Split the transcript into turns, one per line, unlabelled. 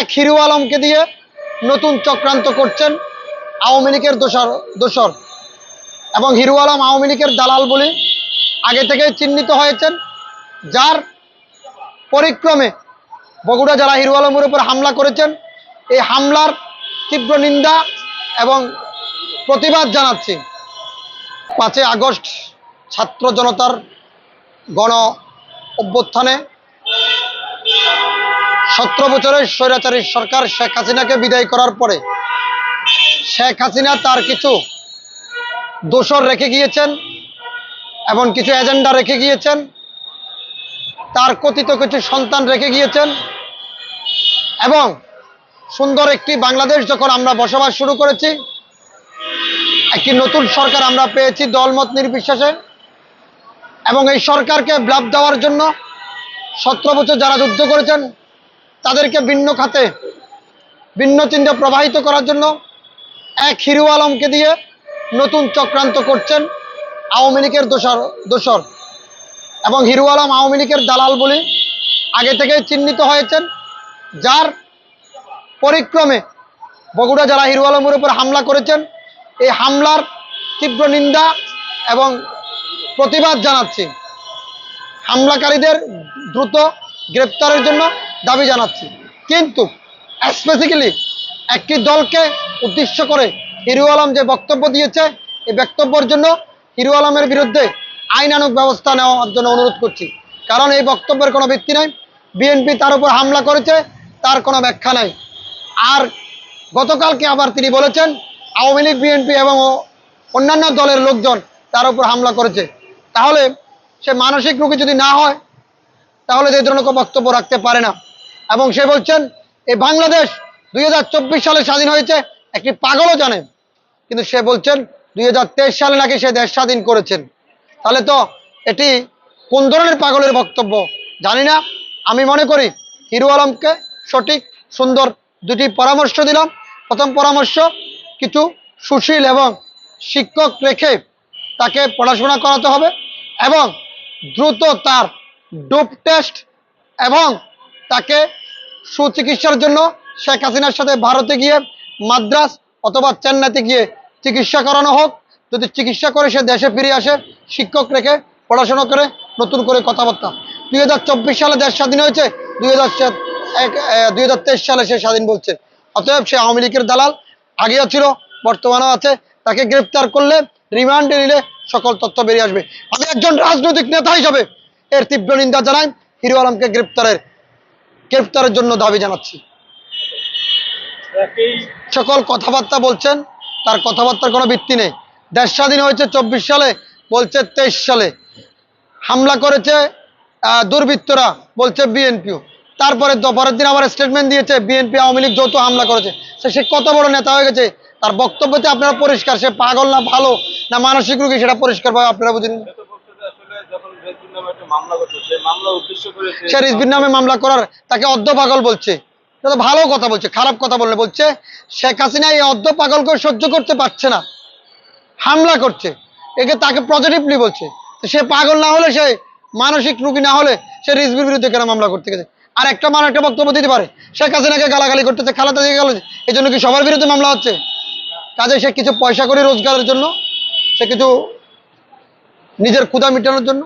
এক হিরু আলমকে দিয়ে নতুন চক্রান্ত করছেন আওয়ামী লীগের দোসর এবং হিরু আলম আওয়ামী লীগের দালাল বলে আগে থেকেই চিহ্নিত হয়েছেন, যার পরিক্রমে বগুড়া যারা হিরু আলমের উপর হামলা করেছেন এই হামলার তীব্র নিন্দা এবং প্রতিবাদ জানাচ্ছি। 5 আগস্ট ছাত্র জনতার গণ অভ্যুত্থানে 17 বছরের স্বৈরাচারী সরকার শেখ হাসিনাকে বিদায় করার পরে শেখ হাসিনা তার কিছু দোসর রেখে গিয়েছেন এবং কিছু এজেন্ডা রেখে গিয়েছেন, তার কথিত কিছু সন্তান রেখে গিয়েছেন এবং সুন্দর একটি বাংলাদেশ যখন আমরা বসবাস শুরু করেছি, একটি নতুন সরকার আমরা পেয়েছি দলমত নির্বিশেষে, এবং এই সরকারকে ব্লাব দেওয়ার জন্য 17 বছর যারা যুদ্ধ করেছেন তাদেরকে ভিন্ন খাতে ভিন্ন চিন্তা প্রবাহিত করার জন্য এক হিরু আলমকে দিয়ে নতুন চক্রান্ত করছেন আওয়ামী লীগের দোসর এবং হিরু আলম আওয়ামী লীগের দালাল বলে আগে থেকেই চিহ্নিত হয়েছেন, যার পরিক্রমে বগুড়া যারা হিরু আলমের উপর হামলা করেছেন এই হামলার তীব্র নিন্দা এবং প্রতিবাদ জানাচ্ছি। হামলাকারীদের দ্রুত গ্রেপ্তারের জন্য দাবি জানাচ্ছি। কিন্তু স্পেসিক্যালি একটি দলকে উদ্দেশ্য করে হিরু আলম যে বক্তব্য দিয়েছে এই বক্তব্যের জন্য হিরু আলমের বিরুদ্ধে আইনানুগ ব্যবস্থা নেওয়ার জন্য অনুরোধ করছি, কারণ এই বক্তব্যের কোনো ভিত্তি নাই। বিএনপি তার উপর হামলা করেছে, তার কোনো ব্যাখ্যা নাই। আর গতকালকে আবার তিনি বলেছেন আওয়ামী লীগ বিএনপি এবং অন্যান্য দলের লোকজন তার উপর হামলা করেছে। তাহলে সে মানসিক রোগী যদি না হয় তাহলে এই ধরনের কোনো বক্তব্য রাখতে পারে না। এবং সে বলছেন এই বাংলাদেশ 2024 সালে স্বাধীন হয়েছে, একটি পাগলও জানে, কিন্তু সে বলছেন 2023 সালে নাকি সে দেশ স্বাধীন করেছেন। তাহলে তো এটি কোন ধরনের পাগলের বক্তব্য জানি না। আমি মনে করি হিরু আলমকে সঠিক সুন্দর দুটি পরামর্শ দিলাম। প্রথম পরামর্শ, কিছু সুশীল এবং শিক্ষক রেখে তাকে পড়াশোনা করাতে হবে এবং দ্রুত তার ডোপ টেস্ট এবং তাকে সুচিকিৎসার জন্য শেখ হাসিনার সাথে ভারতে গিয়ে মাদ্রাস অথবা চেন্নাইতে গিয়ে চিকিৎসা করানো হোক। যদি চিকিৎসা করে সে দেশে ফিরে আসে, শিক্ষক রেখে পড়াশোনা করে নতুন করে কথাবার্তা। 2024 সালে দেশ স্বাধীন হয়েছে, 2023 সালে সে স্বাধীন বলছে। অতএব সে আওয়ামী লীগের দালাল, আগেও ছিল বর্তমানেও আছে। তাকে গ্রেপ্তার করলে, রিমান্ডে নিলে সকল তথ্য বেরিয়ে আসবে। আমি একজন রাজনৈতিক নেতা হিসাবে এর তীব্র নিন্দা জানাই, হিরু আলমকে গ্রেপ্তারের জন্য দাবি জানাচ্ছি। সকল কথাবার্তা বলছেন, তার কথাবার্তার কোনো ভিত্তি নেই। দেশ স্বাধীন হয়েছে 24 সালে, বলছে 23 সালে। হামলা করেছে দুর্বৃত্তরা, বলছে বিএনপিও। তারপরে পরের দিন আবার স্টেটমেন্ট দিয়েছে বিএনপি আওয়ামী লীগ যৌথ হামলা করেছে। সে কত বড় নেতা হয়ে গেছে, তার বক্তব্যতে আপনারা পরিষ্কার সে পাগল না ভালো না মানসিক রোগী সেটা পরিষ্কারভাবে আপনারা বুঝেন। সে রিজভির নামে মামলা করার তাকে অর্ধ পাগল বলছে, এটা তো ভালো কথা বলছে, খারাপ কথা বলছে শেখ হাসিনা এই অর্ধ পাগলকে সহ্য করতে পারছে না, হামলা করছে, একে তাকে পজিটিভলি বলছে। সে পাগল না হলে, সে মানসিক রোগী না হলে সে রিজভির বিরুদ্ধে কেন মামলা করতে গেছে? আর একটা একটা বক্তব্য দিতে পারে শেখ হাসিনাকে গালাগালি করতেছে, খালেদা জিয়াকে গালাগালি, এই জন্য কি সবার বিরুদ্ধে মামলা হচ্ছে? কাজে সে কিছু পয়সা করে রোজগারের জন্য, সে কিছু নিজের ক্ষুধা মেটানোর জন্য